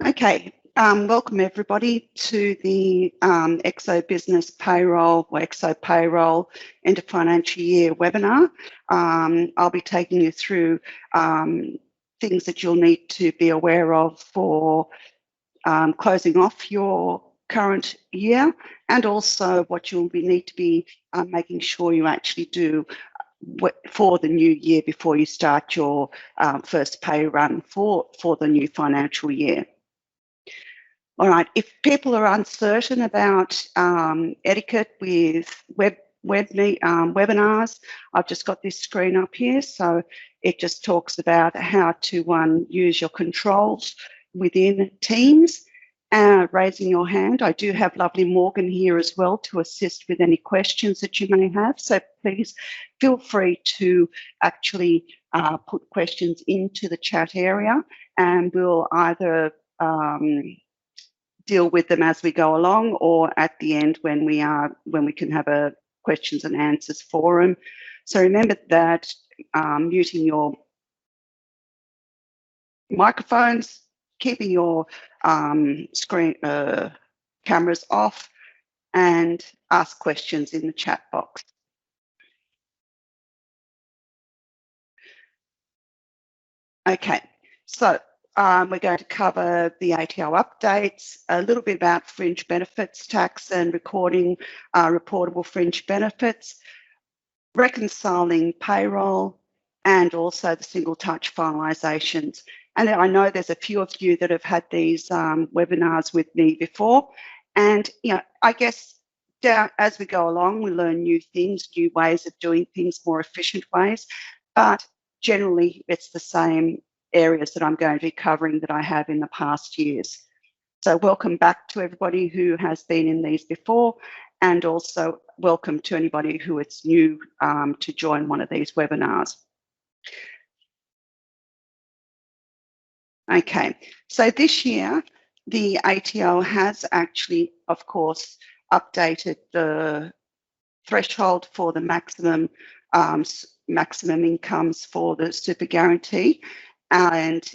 Okay, welcome everybody to the Exo Business Payroll or Exo Payroll End of Financial Year webinar. I'll be taking you through things that you'll need to be aware of for closing off your current year, and also what you'll need to be making sure you actually do for the new year before you start your first pay run for the new financial year. All right, if people are uncertain about etiquette with webinars, I've just got this screen up here. So it just talks about how to use your controls within Teams. Raising your hand. I do have lovely Morgan here as well to assist with any questions that you may have. So please feel free to actually put questions into the chat area, and we'll either deal with them as we go along, or at the end when we can have a questions and answers forum. So remember that muting your microphones, keeping your screen cameras off, and ask questions in the chat box. Okay, so we're going to cover the ATO updates, a little bit about fringe benefits tax and recording reportable fringe benefits, reconciling payroll, and also the single touch finalisations. And I know there's a few of you that have had these webinars with me before. And, you know, I guess as we go along, we learn new things, new ways of doing things, more efficient ways. But generally, it's the same areas that I'm going to be covering that I have in the past years. So welcome back to everybody who has been in these before, and also welcome to anybody who is new to join one of these webinars. Okay, so this year, the ATO has actually, of course, updated the threshold for the maximum incomes for the super guarantee, and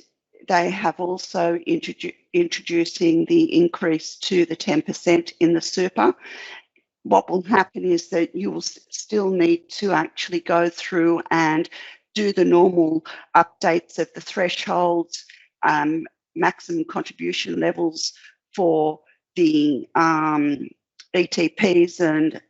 they have also introducing the increase to the 10% in the super. What will happen is that you will still need to actually go through and do the normal updates of the thresholds, maximum contribution levels for the ETPs and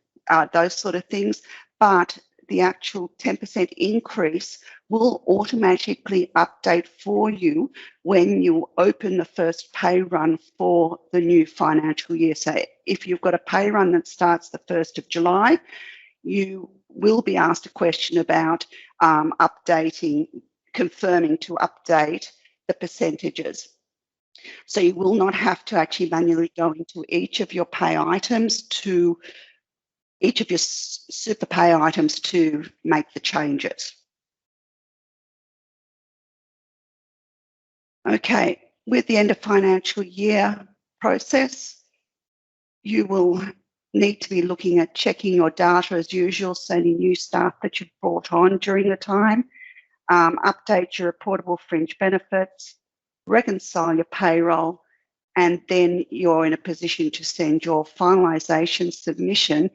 those sort of things, but the actual 10% increase will automatically update for you when you open the first pay run for the new financial year. So if you've got a pay run that starts the 1st of July, you will be asked a question about confirming to update the percentages. So you will not have to actually manually go into each of your pay items each of your super pay items to make the changes. Okay, with the end of financial year process, you will need to be looking at checking your data as usual, so any new staff that you've brought on during the time, update your reportable fringe benefits, reconcile your payroll, and then you're in a position to send your finalisation submission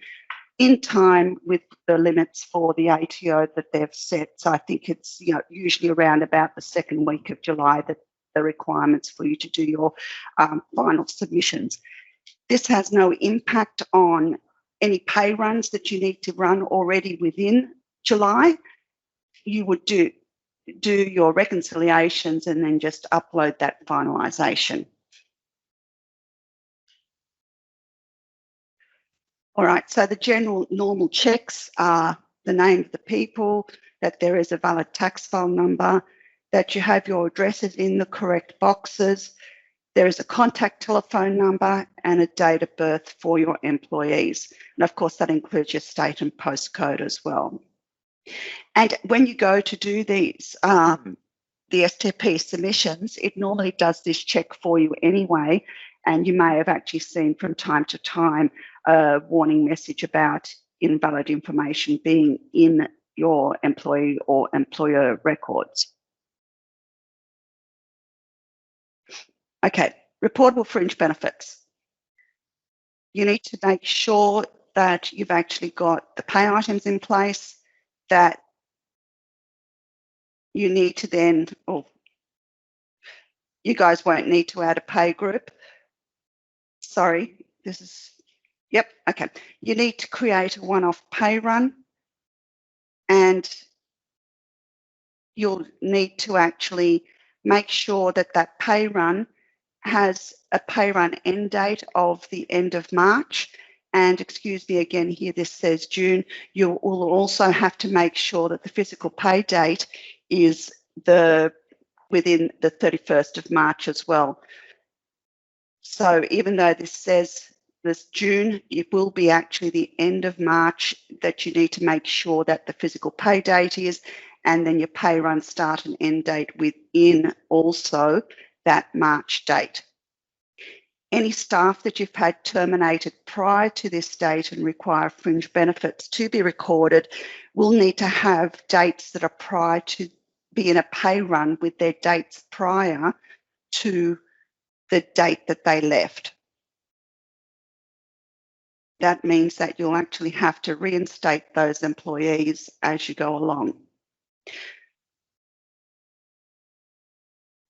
in time with the limits for the ATO that they've set. So I think it's usually around about the second week of July that the requirements for you to do your final submissions. This has no impact on any pay runs that you need to run already within July. You would do your reconciliations and then just upload that finalisation. All right, so the general normal checks are the name of the people, that there is a valid tax file number, that you have your addresses in the correct boxes, there is a contact telephone number and a date of birth for your employees. And of course, that includes your state and postcode as well. And when you go to do these, the STP submissions, it normally does this check for you anyway. And you may have actually seen from time to time a warning message about invalid information being in your employee or employer records. Okay, Reportable fringe benefits. You need to make sure that you've actually got the pay items in place, that you need to then, or you guys won't need to add a pay group. Sorry, this is, yep, okay. You need to create a one-off pay run, and you'll need to actually make sure that that pay run has a pay run end date of the end of March. And excuse me again here, this says June. You will also have to make sure that the physical pay date is within the 31st of March as well. So even though this says this June, it will be actually the end of March that you need to make sure that the physical pay date is, and then your pay run start and end date within also that March date. Any staff that you've had terminated prior to this date and require fringe benefits to be recorded will need to have dates that are prior to be in a pay run with their dates prior to the date that they left. That means that you'll actually have to reinstate those employees as you go along.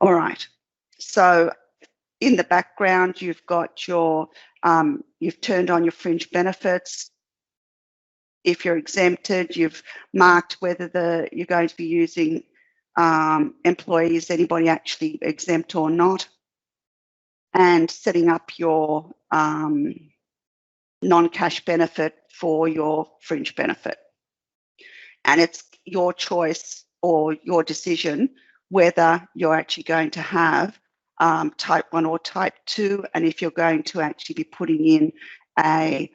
All right, so in the background, you've got your, you've turned on your fringe benefits. If you're exempted, you've marked whether you're going to be using employees, anybody actually exempt or not, and setting up your non-cash benefit for your fringe benefit. And it's your choice or your decision whether you're actually going to have type 1 or type 2, and if you're going to actually be putting in a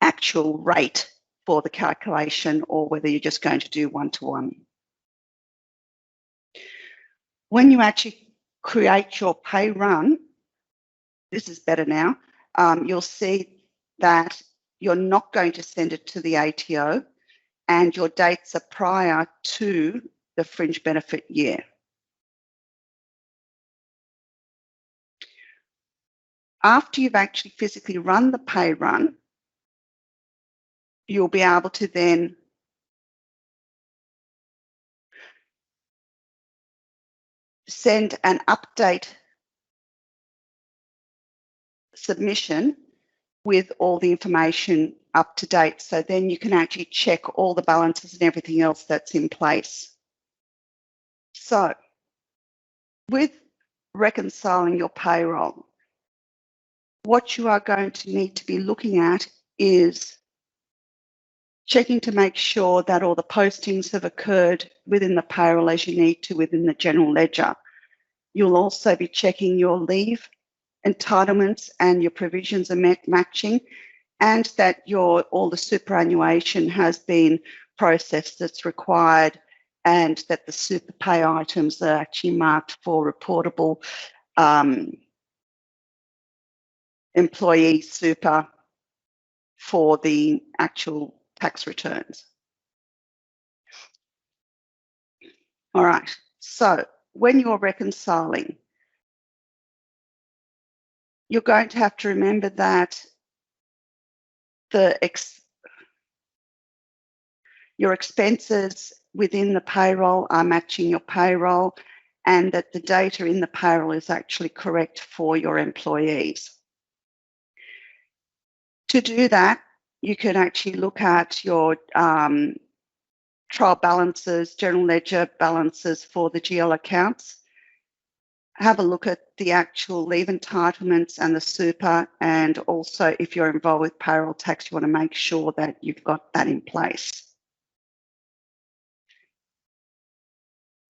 actual rate for the calculation, or whether you're just going to do one-to-one. When you actually create your pay run, this is better now, you'll see that you're not going to send it to the ATO, and your dates are prior to the fringe benefit year. After you've actually physically run the pay run, you'll be able to then send an update submission with all the information up to date. So then you can actually check all the balances and everything else that's in place. So with reconciling your payroll, what you are going to need to be looking at is checking to make sure that all the postings have occurred within the payroll as you need to within the general ledger. You'll also be checking your leave entitlements and your provisions are matching, and that all the superannuation has been processed that's required, and that the super pay items are actually marked for reportable employee super for the actual tax returns. All right, so when you're reconciling, you're going to have to remember that your expenses within the payroll are matching your payroll, and that the data in the payroll is actually correct for your employees. To do that, you can actually look at your trial balances, general ledger balances for the GL accounts. Have a look at the actual leave entitlements and the super, and also if you're involved with payroll tax, you want to make sure that you've got that in place.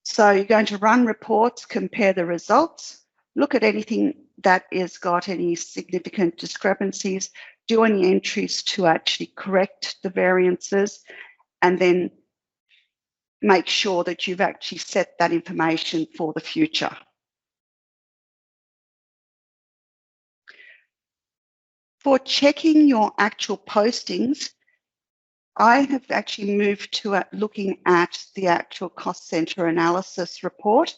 So you're going to run reports, compare the results, look at anything that has got any significant discrepancies, do any entries to actually correct the variances, and then make sure that you've actually set that information for the future. For checking your actual postings, I have actually moved to looking at the actual cost center analysis report,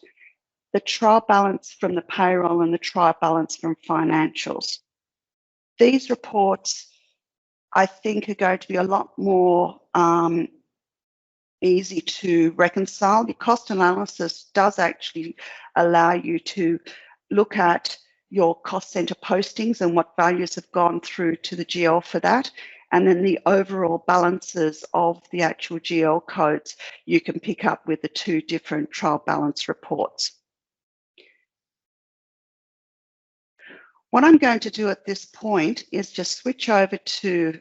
the trial balance from the payroll and the trial balance from financials. These reports, I think, are going to be a lot more easy to reconcile. The cost analysis does actually allow you to look at your cost centre postings and what values have gone through to the GL for that. And then the overall balances of the actual GL codes you can pick up with the two different trial balance reports. What I'm going to do at this point is just switch over to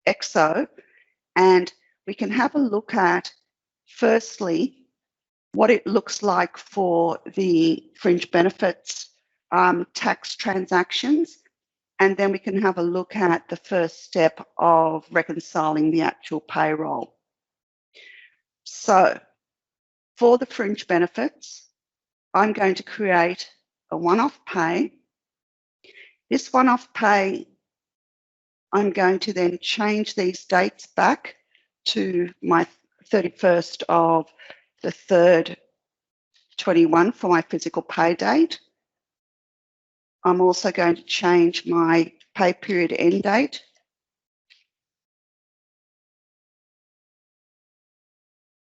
Exo, and we can have a look at, firstly, what it looks like for the fringe benefits tax transactions. And then we can have a look at the first step of reconciling the actual payroll. So for the fringe benefits, I'm going to create a one-off pay. This one-off pay, I'm going to then change these dates back to my 31st of the 3rd, 21 for my physical pay date. I'm also going to change my pay period end date.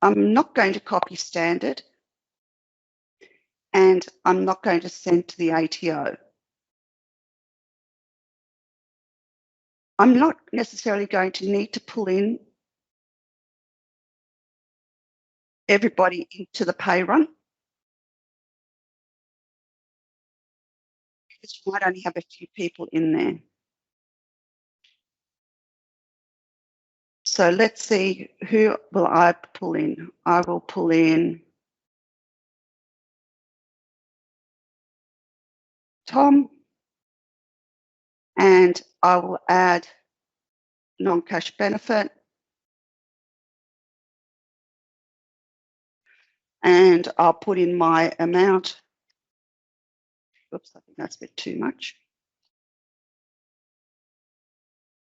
I'm not going to copy standard, and I'm not going to send to the ATO. I'm not necessarily going to need to pull in everybody into the pay run, because you might only have a few people in there. So let's see, who will I pull in? I will pull in Tom, and I will add non-cash benefit, and I'll put in my amount. Oops, I think that's a bit too much.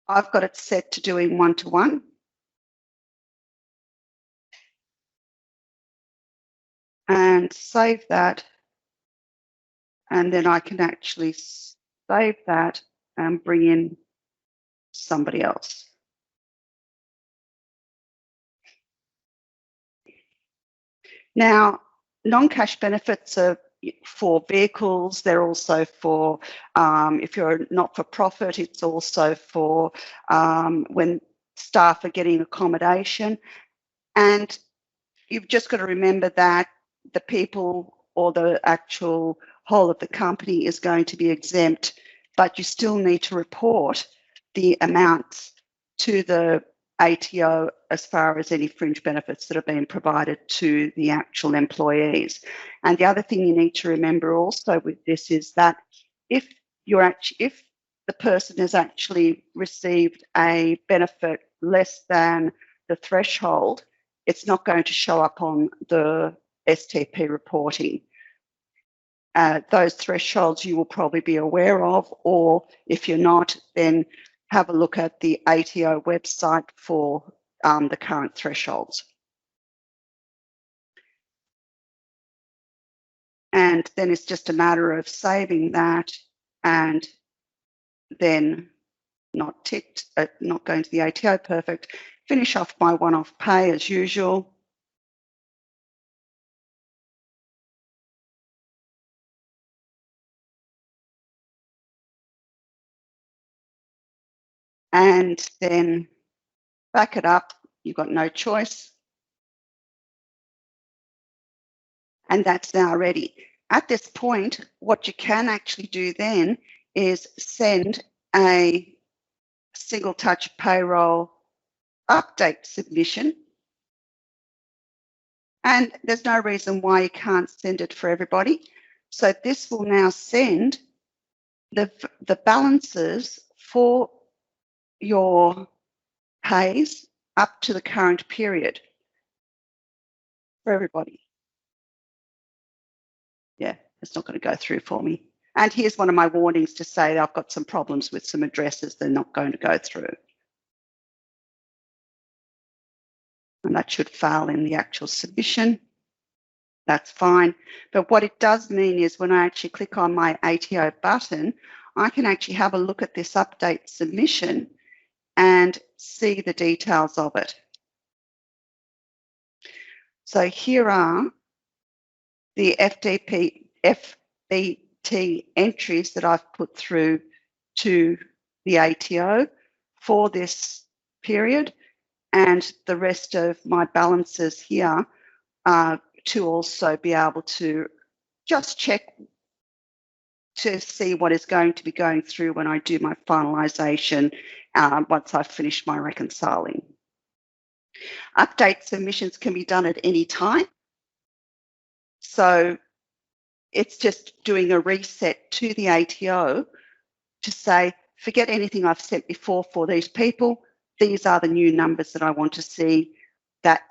I've got it set to doing one-to-one. And save that. And then I can actually save that and bring in somebody else. Now, non-cash benefits are for vehicles. They're also for, if you're a not-for-profit, it's also for when staff are getting accommodation. And you've just got to remember that the people or the actual whole of the company is going to be exempt, but you still need to report the amounts to the ATO as far as any fringe benefits that have been provided to the actual employees. And the other thing you need to remember also with this is that if the person has actually received a benefit less than the threshold, it's not going to show up on the STP reporting. Those thresholds you will probably be aware of, or if you're not, then have a look at the ATO website for the current thresholds. And then it's just a matter of saving that and then not ticked, not going to the ATO, perfect. Finish off my one-off pay as usual. And then back it up, you've got no choice. And that's now ready. At this point, what you can actually do then is send a single touch payroll update submission. And there's no reason why you can't send it for everybody. So this will now send the balances for your pays up to the current period for everybody. Yeah, it's not going to go through for me. And here's one of my warnings to say that I've got some problems with some addresses. They're not going to go through. And that should fail in the actual submission. that's fine. But what it does mean is when I actually click on my ATO button, I can actually have a look at this update submission and see the details of it. So here are the FBT entries that I've put through to the ATO for this period, and the rest of my balances here to also be able to just check to see what is going to be going through when I do my finalisation once I've finished my reconciling. Update submissions can be done at any time. So it's just doing a reset to the ATO to say, forget anything I've sent before for these people. These are the new numbers that I want to see that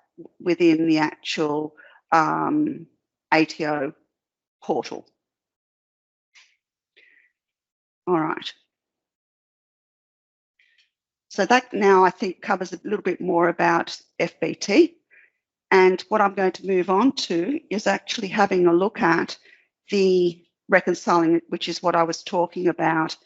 within the actual ATO portal. All right. So that now I think covers a little bit more about FBT. And what I'm going to move on to is actually having a look at the reconciling, which is what I was talking about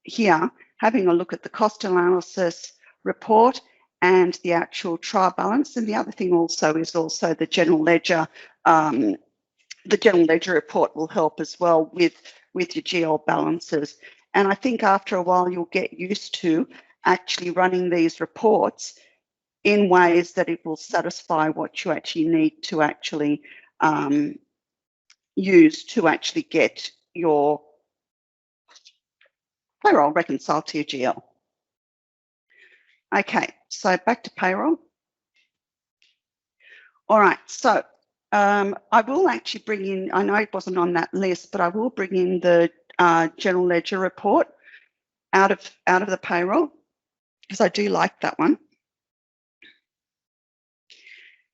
here, having a look at the cost analysis report and the actual trial balance. And the other thing also is also the general ledger. The general ledger report will help as well with your GL balances. And I think after a while you'll get used to actually running these reports in ways that it will satisfy what you actually need to actually use to actually get your payroll reconciled to your GL. Okay, so back to payroll. All right, so I will actually bring in, I know it wasn't on that list, but I will bring in the general ledger report out of the payroll because I do like that one.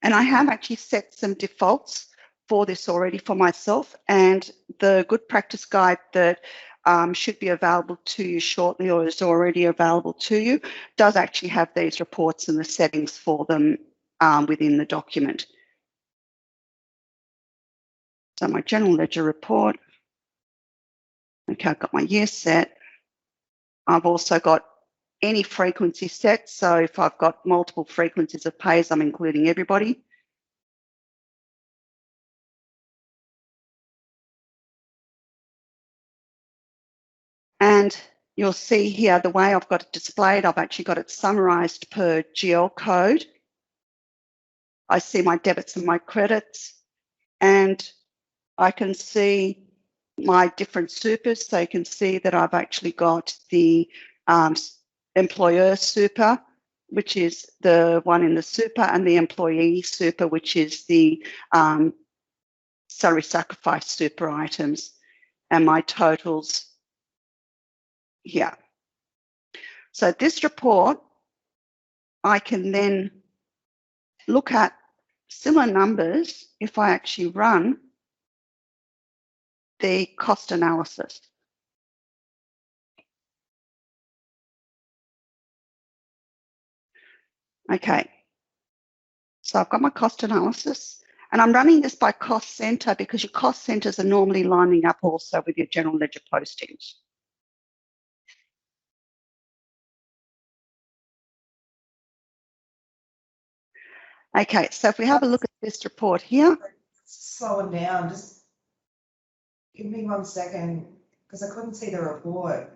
And I have actually set some defaults for this already for myself, and the good practice guide that should be available to you shortly or is already available to you does actually have these reports and the settings for them within the document. So my general ledger report, okay, I've got my year set. I've also got any frequency set. So if I've got multiple frequencies of pays, I'm including everybody. And you'll see here the way I've got it displayed, I've actually got it summarized per GL code. I see my debits and my credits, and I can see my different supers. So you can see that I've actually got the employer super, which is the one in the super, and the employee super, which is the salary sacrifice super items, and my totals here. So this report, I can then look at similar numbers if I actually run the cost analysis. Okay, so I've got my cost analysis, and I'm running this by cost center because your cost centers are normally lining up also with your general ledger postings. Okay, so if we have a look at this report here. Slow it down, just give me 1 second because I couldn't see the report.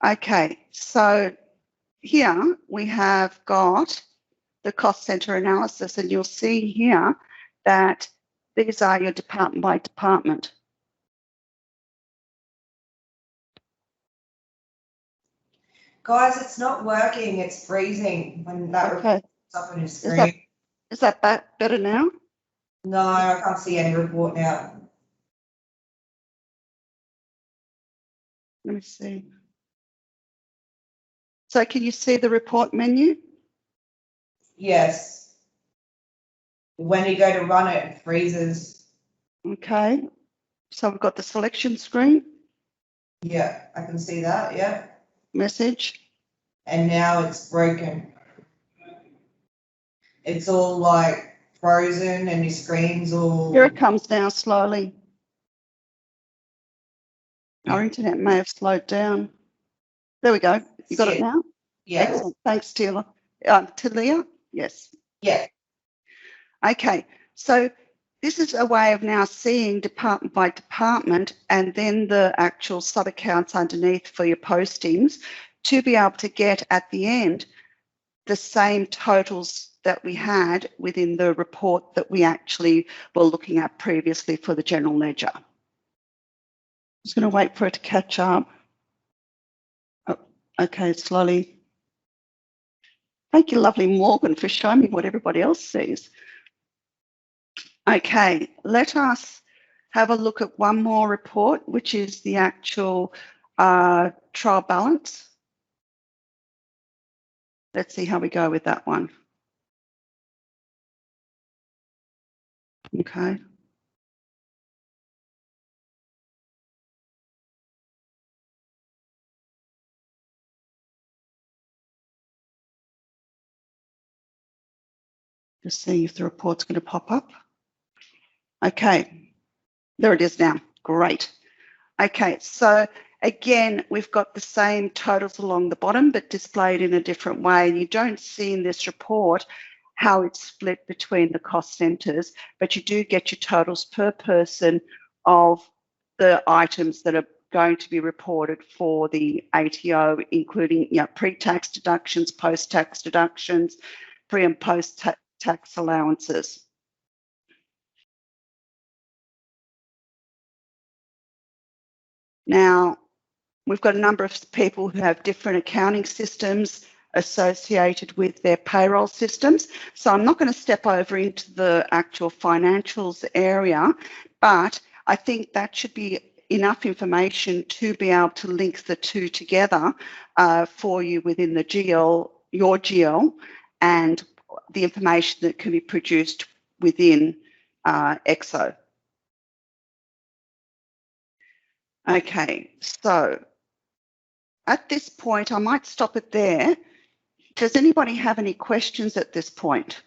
Okay, so here we have got the cost center analysis, and you'll see here that these are your department by department. Guys, it's not working, it's freezing when that report's up on your screen. Is that better now? No, I can't see any report now. Let me see. So can you see the report menu? Yes. When you go to run it, it freezes. Okay. So we've got the selection screen. Yeah, I can see that, yeah. Message. And now it's broken. It's all like frozen and your screen's all. Here it comes now, slowly. Our internet may have slowed down. There we go. You got it now? Yeah. Excellent. Thanks, Talia. Talia? Yes. Yeah. Okay. So this is a way of now seeing department by department and then the actual sub-accounts underneath for your postings to be able to get at the end the same totals that we had within the report that we actually were looking at previously for the general ledger. I'm just going to wait for it to catch up. Oh, okay, slowly. Thank you, lovely Morgan, for showing me what everybody else sees. Okay, let us have a look at one more report, which is the actual trial balance. Let's see how we go with that one. Okay. Just see if the report's going to pop up. Okay, there it is now. Great. Okay, so again, we've got the same totals along the bottom, but displayed in a different way. And you don't see in this report how it's split between the cost centres, but you do get your totals per person of the items that are going to be reported for the ATO, including pre-tax deductions, post-tax deductions, pre and post-tax allowances. Now, we've got a number of people who have different accounting systems associated with their payroll systems. So I'm not going to step over into the actual financials area, but I think that should be enough information to be able to link the two together for you within the GL, your GL, and the information that can be produced within Exo. Okay, so at this point, I might stop it there. Does anybody have any questions at this point?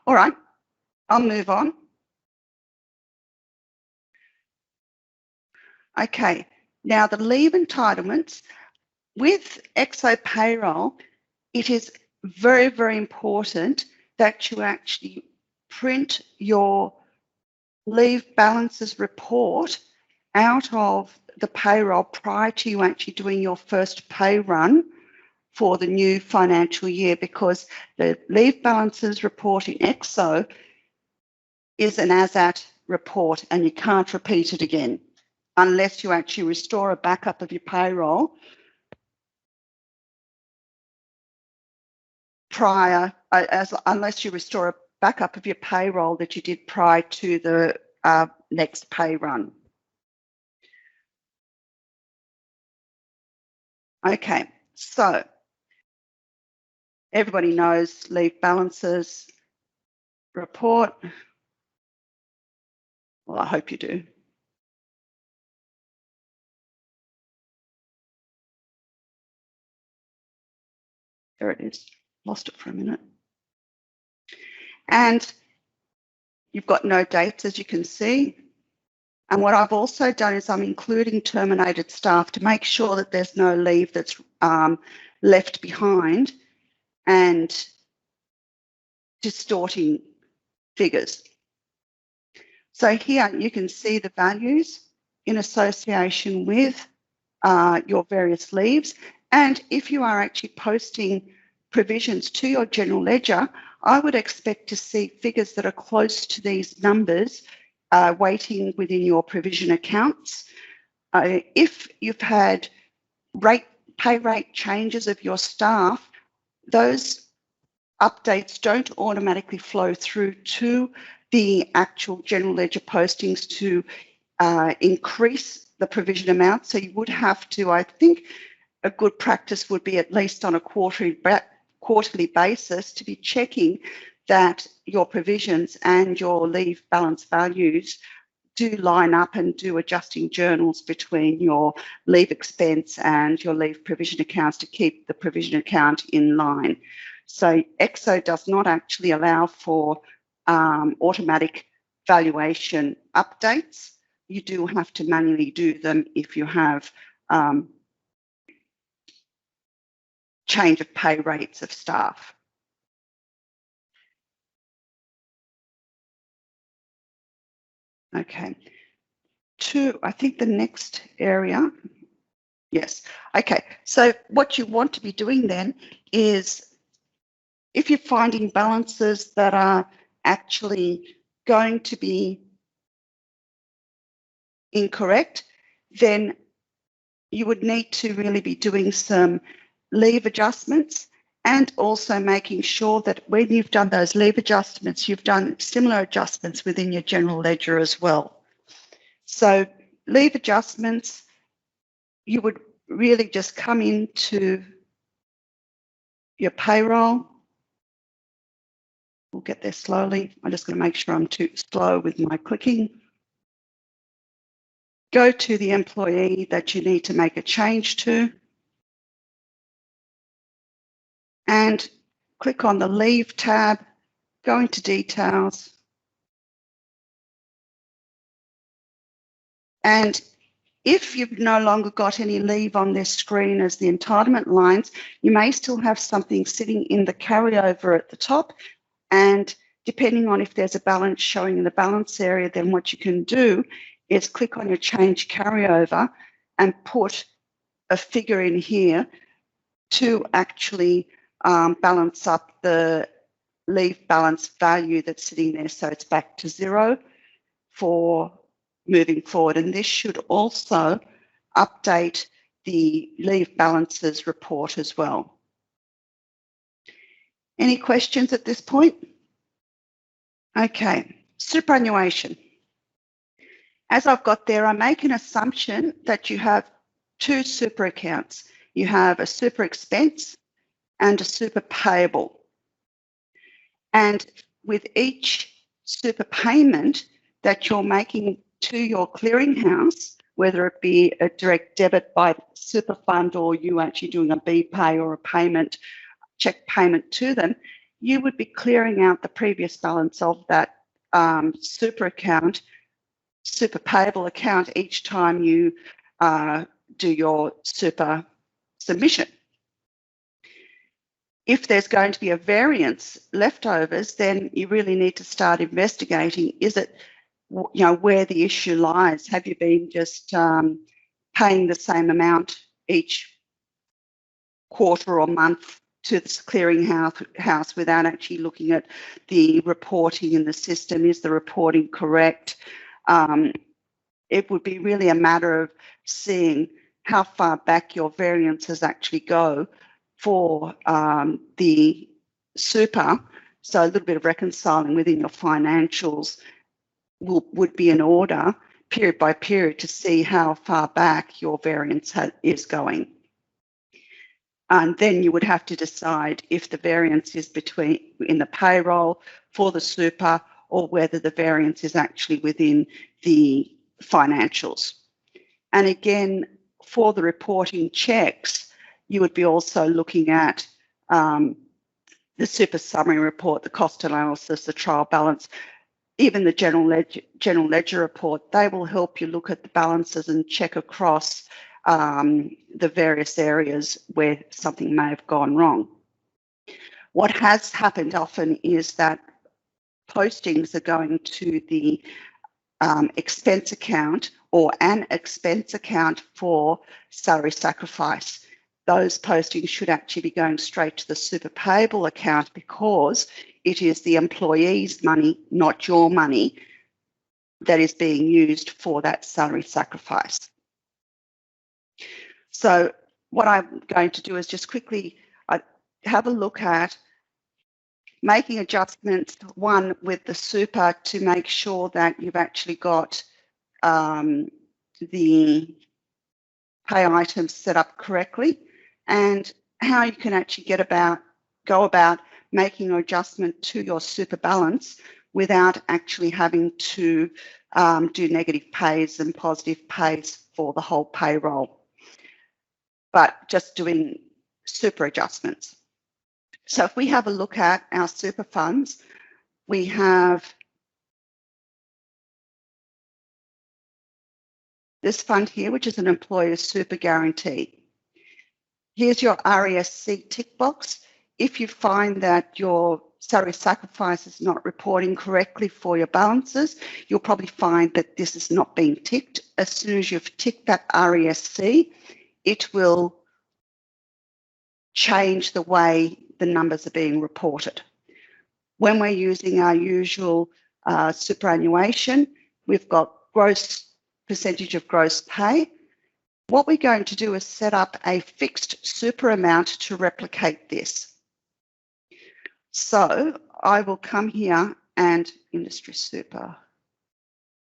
All right, I'll move on. Okay, now the leave entitlements with Exo Payroll, it is very, very important that you actually print your leave balances report out of the payroll prior to you actually doing your first pay run for the new financial year, because the leave balances report in Exo is an as-at report and you can't repeat it again unless you actually restore a backup of your payroll prior, unless you restore a backup of your payroll that you did prior to the next pay run. Okay, so everybody knows leave balances report. Well, I hope you do. There it is. Lost it for a minute. And you've got no dates, as you can see. And what I've also done is I'm including terminated staff to make sure that there's no leave that's left behind and distorting figures. So here you can see the values in association with your various leaves. And if you are actually posting provisions to your general ledger, I would expect to see figures that are close to these numbers waiting within your provision accounts. If you've had pay rate changes of your staff, those updates don't automatically flow through to the actual general ledger postings to increase the provision amount. So you would have to, I think, a good practice would be at least on a quarterly quarterly basis to be checking that your provisions and your leave balance values do line up and do adjusting journals between your leave expense and your leave provision accounts to keep the provision account in line. So Exo does not actually allow for automatic valuation updates. You do have to manually do them if you have change of pay rates of staff. Okay. I think the next area, yes. Okay, so what you want to be doing then is, if you're finding balances that are actually going to be incorrect, then you would need to really be doing some leave adjustments, and also making sure that when you've done those leave adjustments, you've done similar adjustments within your general ledger as well. So leave adjustments, you would really just come into your payroll. We'll get there slowly. I'm just going to make sure I'm too slow with my clicking. Go to the employee that you need to make a change to, and click on the Leave tab, go into Details, and if you've no longer got any leave on this screen as the entitlement lines, you may still have something sitting in the carryover at the top, and depending on if there's a balance showing in the balance area, then what you can do is click on your change carryover and put a figure in here to actually balance up the leave balance value that's sitting there, so it's back to 0 for moving forward. And this should also update the leave balances report as well. Any questions at this point? Okay, superannuation. As I've got there, I make an assumption that you have two super accounts. You have a super expense and a super payable. And with each super payment that you're making to your clearinghouse, whether it be a direct debit by super fund or you actually doing a BPay or a payment, check payment to them, you would be clearing out the previous balance of that super account, super payable account each time you do your super submission. If there's going to be a variance leftovers, then you really need to start investigating, is it, where the issue lies? Have you been just paying the same amount each quarter or month to this clearinghouse without actually looking at the reporting in the system? Is the reporting correct? It would be really a matter of seeing how far back your variances actually go for the super. So a little bit of reconciling within your financials would be in order, period by period, to see how far back your variance is going. And then you would have to decide if the variance is in the payroll for the super, or whether the variance is actually within the financials. And again, for the reporting checks, you would be also looking at the super summary report, the cost analysis, the trial balance, even the general ledger report. They will help you look at the balances and check across the various areas where something may have gone wrong. What has happened often is that postings are going to the expense account or an expense account for salary sacrifice. Those postings should actually be going straight to the super payable account, because it is the employee's money, not your money, that is being used for that salary sacrifice. So what I'm going to do is just quickly have a look at making adjustments, one with the super, to make sure that you've actually got the pay items set up correctly, and how you can actually go about making an adjustment to your super balance without actually having to do negative pays and positive pays for the whole payroll, but just doing super adjustments. So if we have a look at our super funds, we have this fund here, which is an employer's super guarantee. Here's your RESC tick box. If you find that your salary sacrifice is not reporting correctly for your balances, you'll probably find that this is not being ticked. As soon as you've ticked that RESC, it will change the way the numbers are being reported. When we're using our usual superannuation, we've got gross percentage of gross pay. What we're going to do is set up a fixed super amount to replicate this. So I will come here and industry super.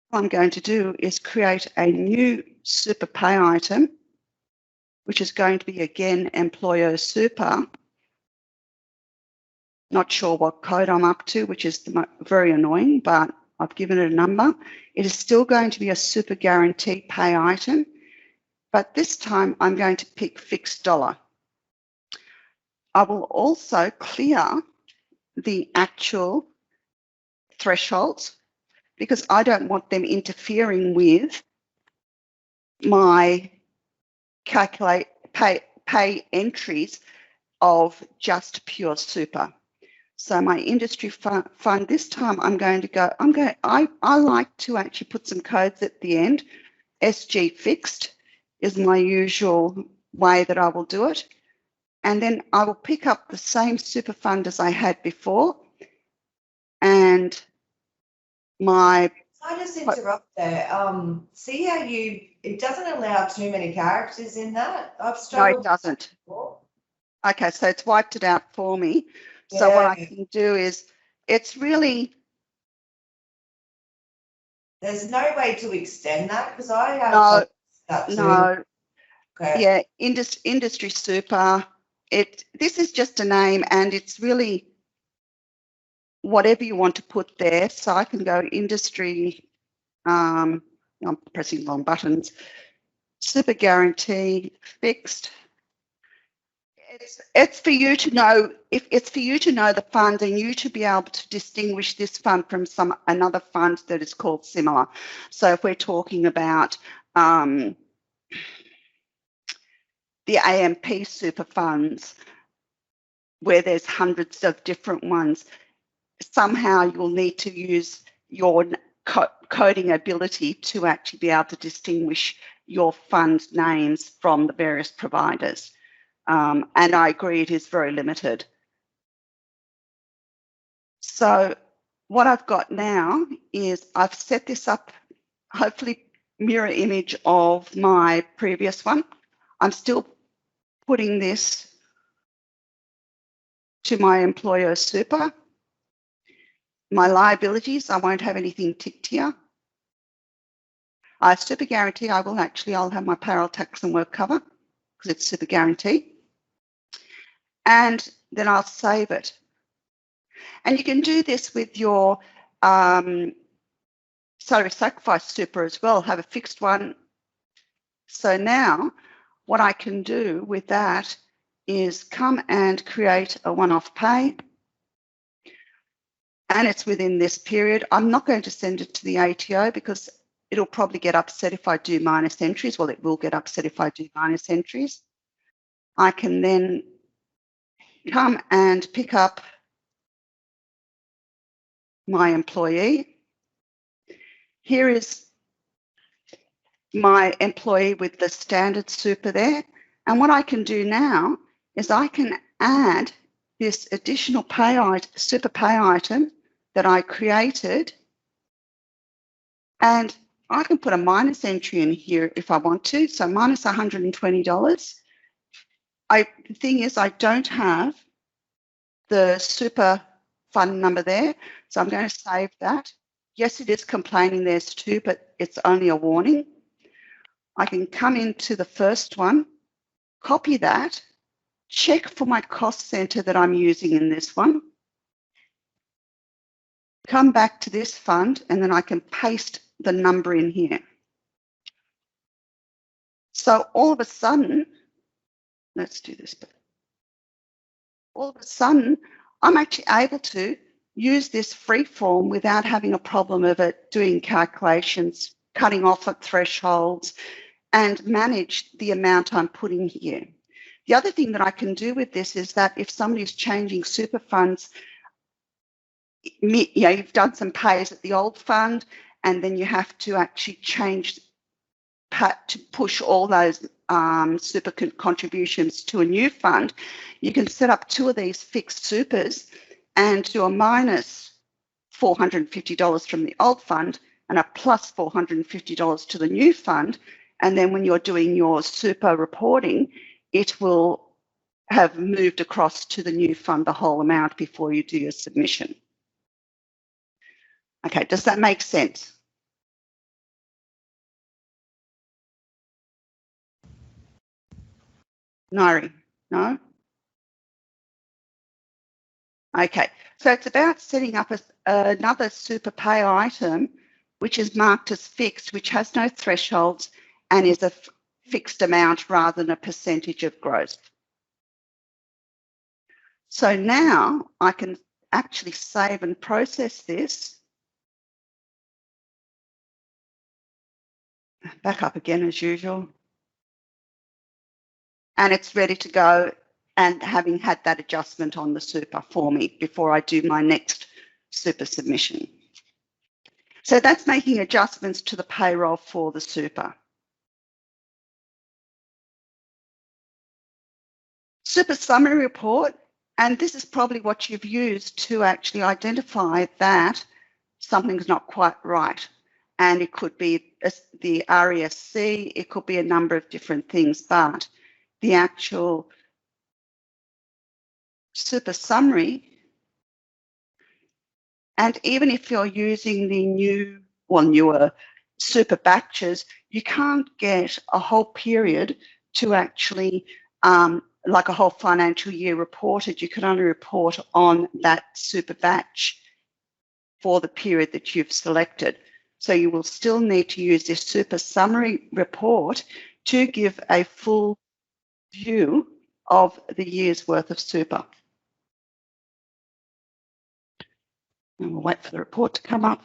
What I'm going to do is create a new super pay item, which is going to be again employer super. Not sure what code I'm up to, which is very annoying, but I've given it a number. It is still going to be a super guarantee pay item, but this time I'm going to pick fixed dollar. I will also clear the actual thresholds because I don't want them interfering with my pay entries of just pure super. So my industry fund, this time I'm going to go, I like to actually put some codes at the end. SG fixed is my usual way that I will do it. And then I will pick up the same super fund as I had before. And my... Can I just interrupt there? See how it doesn't allow too many characters in that? I've struggled. No, it doesn't. Okay, so it's wiped it out for me. So what I can do is, it's really... There's no way to extend that because I have that too. No. Okay. Yeah, industry super. This is just a name, and it's really whatever you want to put there. So I can go industry, I'm pressing wrong buttons, super guarantee, fixed. It's for you to know, if it's for you to know the fund and you to be able to distinguish this fund from another fund that is called similar. So if we're talking about the AMP super funds, where there's hundreds of different ones, somehow you'll need to use your coding ability to actually be able to distinguish your fund names from the various providers. And I agree, it is very limited. So what I've got now is I've set this up, hopefully mirror image of my previous one. I'm still putting this to my employer super. My liabilities, I won't have anything ticked here. Super guarantee, I'll have my payroll tax and work cover because it's super guarantee. And then I'll save it. And you can do this with your salary sacrifice super as well, have a fixed one. So now what I can do with that is come and create a one-off pay. And it's within this period. I'm not going to send it to the ATO because it'll probably get upset if I do minus entries. Well, it will get upset if I do minus entries. I can then come and pick up my employee. Here is my employee with the standard super there. And what I can do now is I can add this additional super pay item that I created, and I can put a minus entry in here if I want to, so minus $120. The thing is, I don't have the super fund number there, so I'm going to save that. Yes, it is complaining there's two, but it's only a warning. I can come into the first one, copy that, check for my cost center that I'm using in this one, come back to this fund, and then I can paste the number in here. So all of a sudden, let's do this. All of a sudden, I'm actually able to use this free form without having a problem of it doing calculations, cutting off at thresholds, and manage the amount I'm putting here. The other thing that I can do with this is that if somebody's changing super funds, you've done some pays at the old fund, and then you have to actually change to push all those super contributions to a new fund, you can set up 2 of these fixed supers and do a minus $450 from the old fund and a plus $450 to the new fund. And then when you're doing your super reporting, it will have moved across to the new fund the whole amount before you do your submission. Okay, does that make sense? No? Okay, so it's about setting up another super pay item, which is marked as fixed, which has no thresholds and is a fixed amount rather than a percentage of gross. So now I can actually save and process this. Back up again as usual. And it's ready to go, and having had that adjustment on the super for me before I do my next super submission. So that's making adjustments to the payroll for the super. Super summary report, and this is probably what you've used to actually identify that something's not quite right. And it could be the RESC, it could be a number of different things, but the actual super summary, and even if you're using the newer super batches, you can't get a whole period to actually, like a whole financial year reported. You can only report on that super batch for the period that you've selected. So you will still need to use this super summary report to give a full view of the year's worth of super. And we'll wait for the report to come up.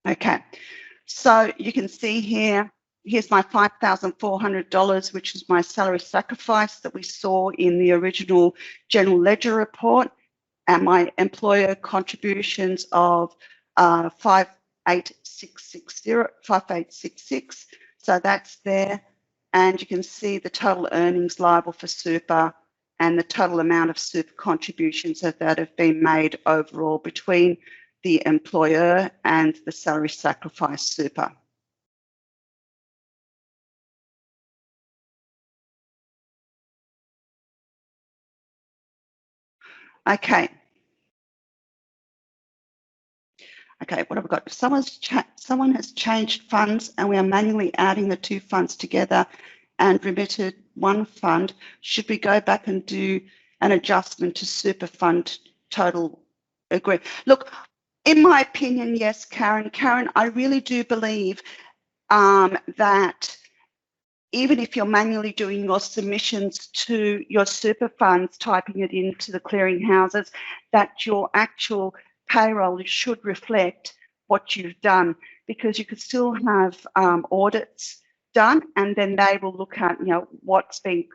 Okay, so you can see here, here's my $5,400, which is my salary sacrifice that we saw in the original general ledger report, and my employer contributions of 5866. So that's there. And you can see the total earnings liable for super and the total amount of super contributions that have been made overall between the employer and the salary sacrifice super. Okay. Okay, what have we got? Someone has changed funds and we are manually adding the 2 funds together and remitted 1 fund. Should we go back and do an adjustment to super fund total agree? Look, in my opinion, yes, Karen. Karen, I really do believe that even if you're manually doing your submissions to your super funds, typing it into the clearinghouses, that your actual payroll should reflect what you've done, because you could still have audits done, and then they will look at what's been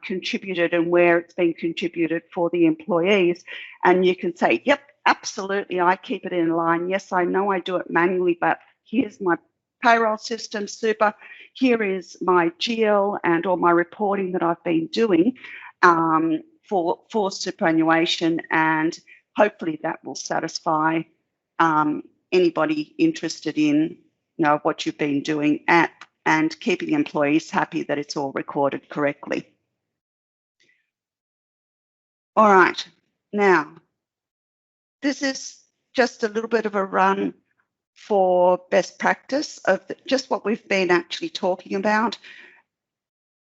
contributed and where it's been contributed for the employees, and you can say, yep, absolutely, I keep it in line. Yes, I know I do it manually, but here's my payroll system super. Here is my GL and all my reporting that I've been doing for superannuation, and hopefully that will satisfy anybody interested in what you've been doing and keeping employees happy that it's all recorded correctly. All right, now this is just a little bit of a run for best practice of just what we've been actually talking about.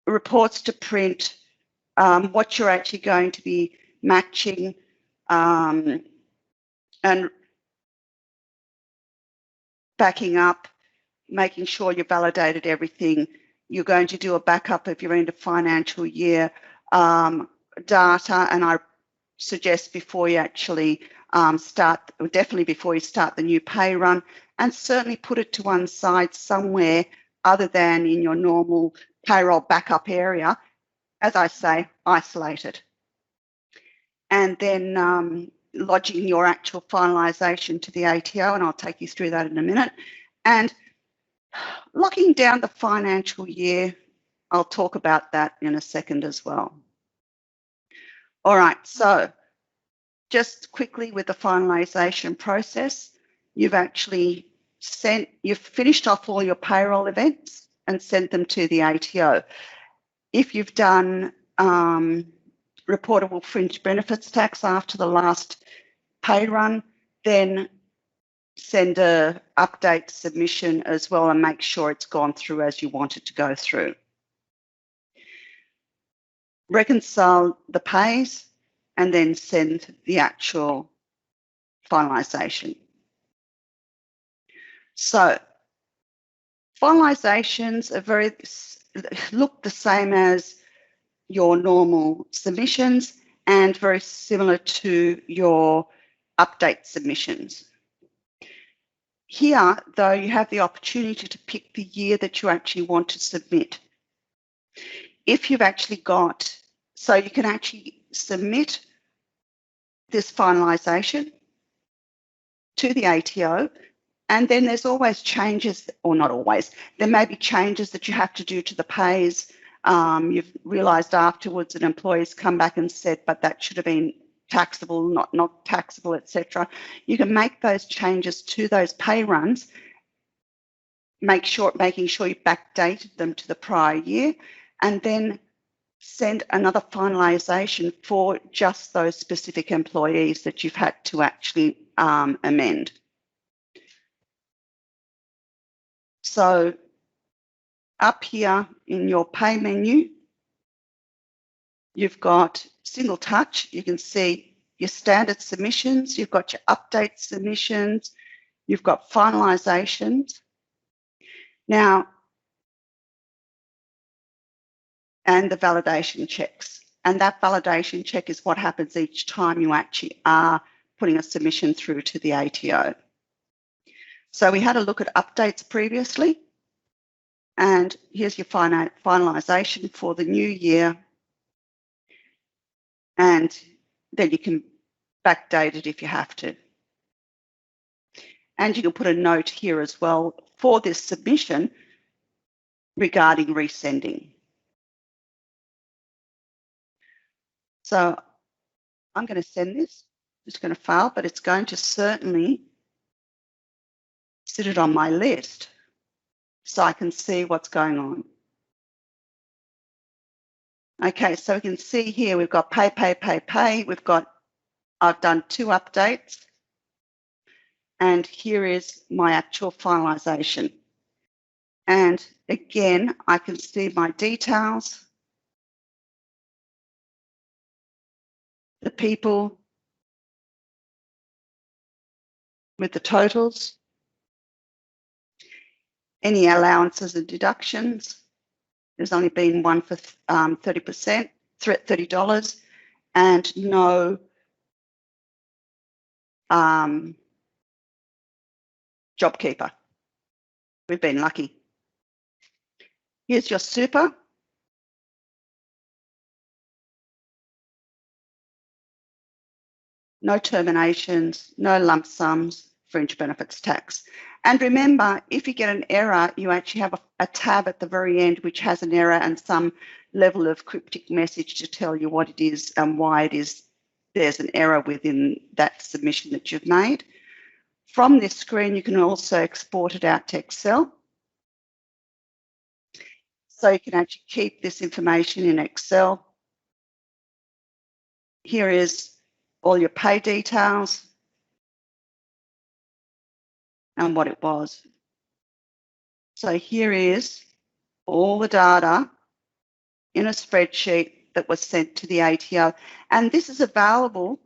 reports to print, what you're actually going to be matching, and backing up, making sure you validated everything. You're going to do a backup of your end of financial year data, and I suggest before you actually definitely before you start the new pay run, and certainly put it to one side somewhere other than in your normal payroll backup area. As I say, isolate it. And then lodging your actual finalisation to the ATO, and I'll take you through that in a minute. And locking down the financial year, I'll talk about that in a second as well. All right, so just quickly with the finalisation process, you've finished off all your payroll events and sent them to the ATO. If you've done reportable fringe benefits tax after the last pay run, then send a update submission as well and make sure it's gone through as you want it to go through. Reconcile the pays and then send the actual finalisation. So finalisations look the same as your normal submissions and very similar to your update submissions. Here, though, you have the opportunity to pick the year that you actually want to submit. If you've actually got, so you can actually submit this finalisation to the ATO, and then there's always changes, or not always, there may be changes that you have to do to the pays. You've realised afterwards that employees come back and said, but that should have been taxable, not taxable, etc. You can make those changes to those pay runs, making sure you backdated them to the prior year, and then send another finalisation for just those specific employees that you've had to actually amend. So up here in your pay menu, you've got single touch. You can see your standard submissions. You've got your update submissions. You've got finalisations. Now, and the validation checks. And that validation check is what happens each time you actually are putting a submission through to the ATO. So we had a look at updates previously. And here's your finalisation for the new year. And then you can backdate it if you have to. And you can put a note here as well for this submission regarding resending. So I'm going to send this. It's going to fail, but it's going to certainly sit it on my list so I can see what's going on. Okay, so we can see here we've got pay, pay, pay, pay. I've done 2 updates. And here is my actual finalisation. And again, I can see my details, the people with the totals, any allowances and deductions. There's only been one for 30%, $30, and no JobKeeper. We've been lucky. Here's your super. No terminations, no lump sums, fringe benefits tax. And remember, if you get an error, you actually have a tab at the very end which has an error and some level of cryptic message to tell you what it is and why it is there's an error within that submission that you've made. From this screen, you can also export it out to Excel. So you can actually keep this information in Excel. Here is all your pay details and what it was. So here is all the data in a spreadsheet that was sent to the ATO. And this is available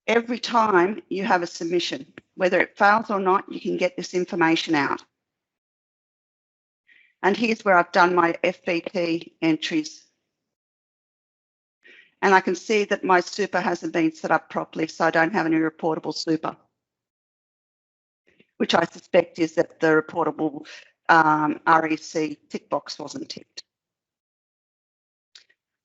every time you have a submission. Whether it fails or not, you can get this information out. And here's where I've done my FBT entries. And I can see that my super hasn't been set up properly, so I don't have any reportable super, which I suspect is that the reportable REC tick box wasn't ticked.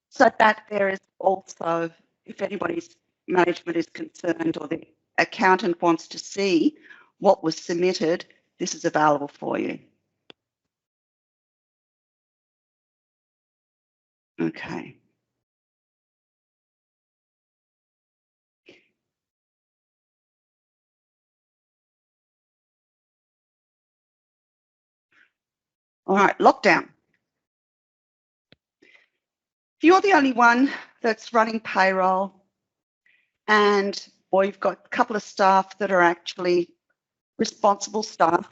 So that there is also, if anybody's management is concerned or the accountant wants to see what was submitted, this is available for you. Okay. All right, lockdown. If you're the only one that's running payroll or you've got a couple of staff that are actually responsible staff,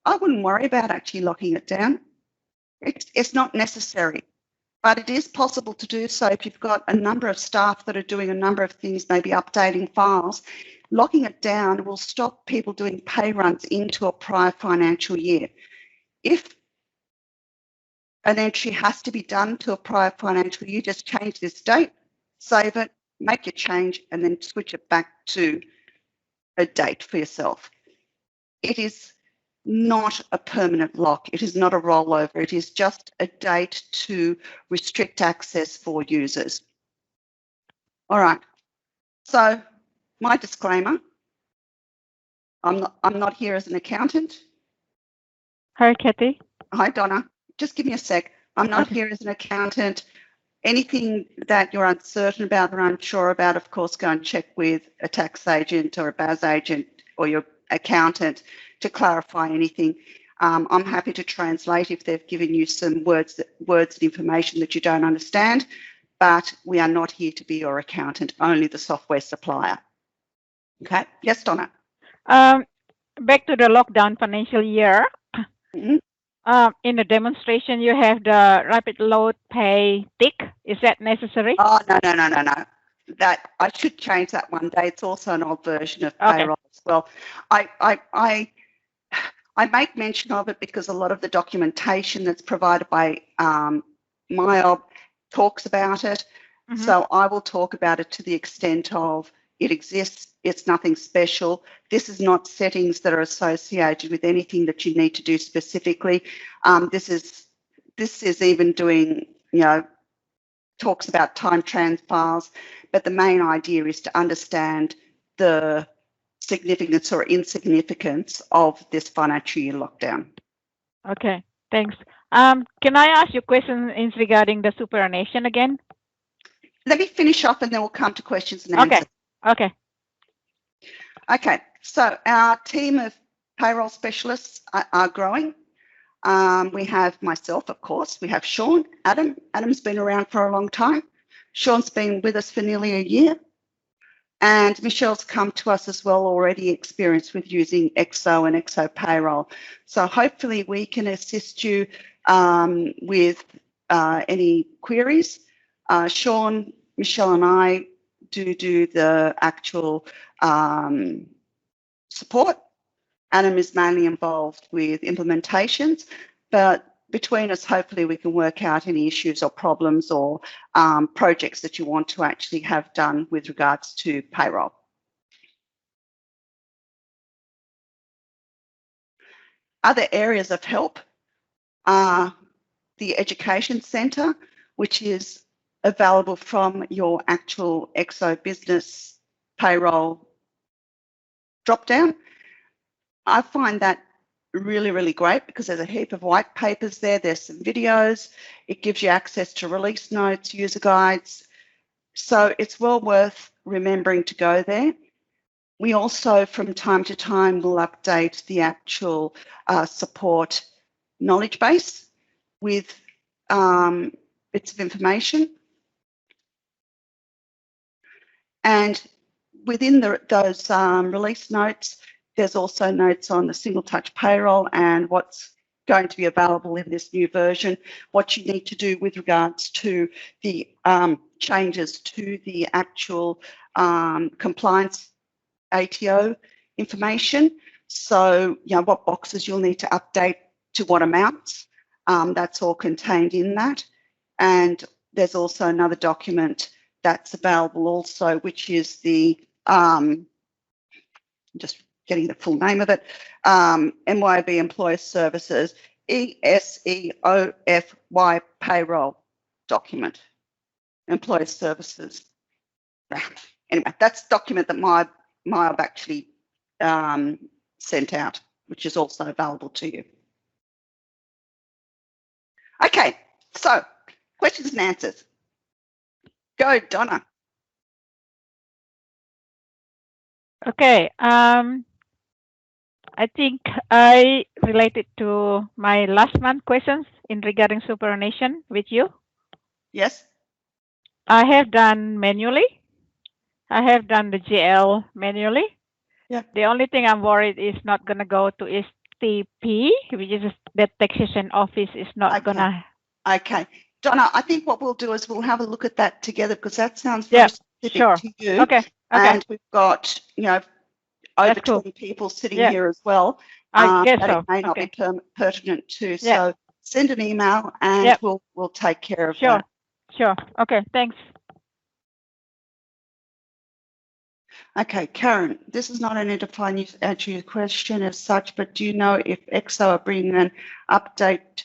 I wouldn't worry about actually locking it down. It's not necessary, but it is possible to do so if you've got a number of staff that are doing a number of things, maybe updating files. Locking it down will stop people doing pay runs into a prior financial year. If an entry has to be done to a prior financial year, just change this date, save it, make your change, and then switch it back to a date for yourself. It is not a permanent lock. It is not a rollover. It is just a date to restrict access for users. All right. So my disclaimer, I'm not here as an accountant. Hi, Kathy. Hi, Donna. Just give me a sec. I'm not here as an accountant. Anything that you're uncertain about or unsure about, of course, go and check with a tax agent or a BAS agent or your accountant to clarify anything. I'm happy to translate if they've given you some words and information that you don't understand, but we are not here to be your accountant, only the software supplier. Okay. Yes, Donna. Back to the lockdown financial year. Mm-hmm. In the demonstration, you have the rapid load pay tick. Is that necessary? Oh, no. That I should change that one day. It's also an old version of payroll as well. I make mention of it because a lot of the documentation that's provided by MYOB talks about it. Mm-hmm. So I will talk about it to the extent of it exists. It's nothing special. This is not settings that are associated with anything that you need to do specifically. This is even doing, talks about time transfers, but the main idea is to understand the significance or insignificance of this financial year lockdown. Okay, thanks. Can I ask you a question regarding the superannuation again? Let me finish off and then we'll come to questions and answers. Okay, so our team of payroll specialists are growing. We have myself, of course. We have Sean, Adam. Adam's been around for a long time. Sean's been with us for nearly a year. And Michelle's come to us as well, already experienced with using Exo and Exo Payroll. So hopefully we can assist you with any queries. Sean, Michelle and I do the actual support. Adam is mainly involved with implementations, but between us, hopefully we can work out any issues or problems or projects that you want to actually have done with regards to payroll. Other areas of help are the Education Centre, which is available from your actual Exo Business Payroll drop-down. I find that really, really great because there's a heap of white papers there. There's some videos. It gives you access to release notes, user guides. So it's well worth remembering to go there. We also, from time to time, will update the actual support knowledge base with bits of information. And within those release notes, there's also notes on the single touch payroll and what's going to be available in this new version. What you need to do with regards to the changes to the actual compliance ATO information. So, you know, what boxes you'll need to update to what amounts. That's all contained in that. And there's also another document that's available also, which is the, just getting the full name of it, MYOB Employer Services, EOFY Payroll document, Employer Services. Anyway, that's the document that MYOB actually sent out, which is also available to you. Okay, so questions and answers. Go, Donna. Okay. I think I related to my last month questions in regarding superannuation with you. Yes. I have done manually. I have done the GL manually. Yeah. The only thing I'm worried is not going to go to STP, which is the taxation office is not going to. Okay. Donna, I think what we'll do is we'll have a look at that together because that sounds very specific to you. Okay. And we've got, you know, over That's cool. 20 people sitting here as well. I guess that so. it may not be pertinent to. Yeah. So send an email and we'll take care of that. Sure. Okay. Thanks. Okay, Karen, this is not an answer your question as such, but do you know if Exo are bringing an update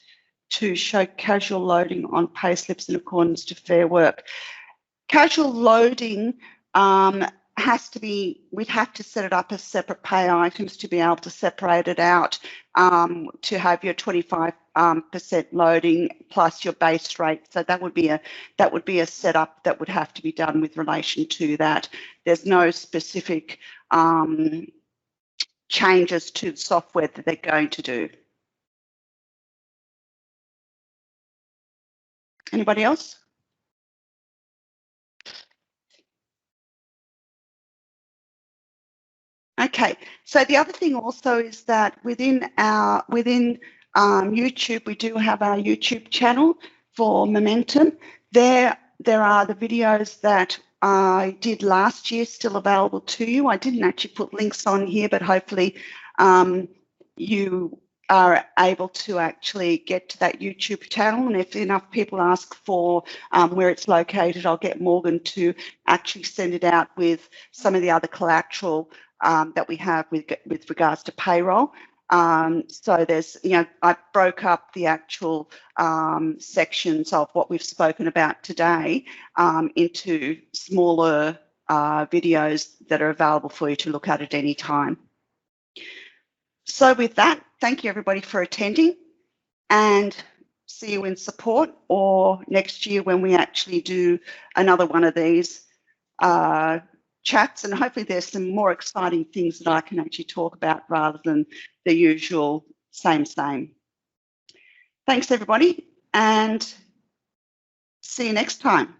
to show casual loading on payslips in accordance to Fair Work? Casual loading has to be, we'd have to set it up as separate pay items to be able to separate it out, to have your 25% loading plus your base rate. So that would be a setup that would have to be done with relation to that. There's no specific changes to the software that they're going to do. Anybody else? Okay, so the other thing also is that within YouTube, we do have our YouTube channel for Momentum. There are the videos that I did last year still available to you. I didn't actually put links on here, but hopefully you are able to actually get to that YouTube channel. And if enough people ask for where it's located, I'll get Morgan to actually send it out with some of the other collateral that we have with regards to payroll. So there's, you know, I broke up the actual sections of what we've spoken about today into smaller videos that are available for you to look at any time. So with that, thank you everybody for attending and see you in support or next year when we actually do another one of these chats, and hopefully there's some more exciting things that I can actually talk about rather than the usual same. Thanks everybody and see you next time.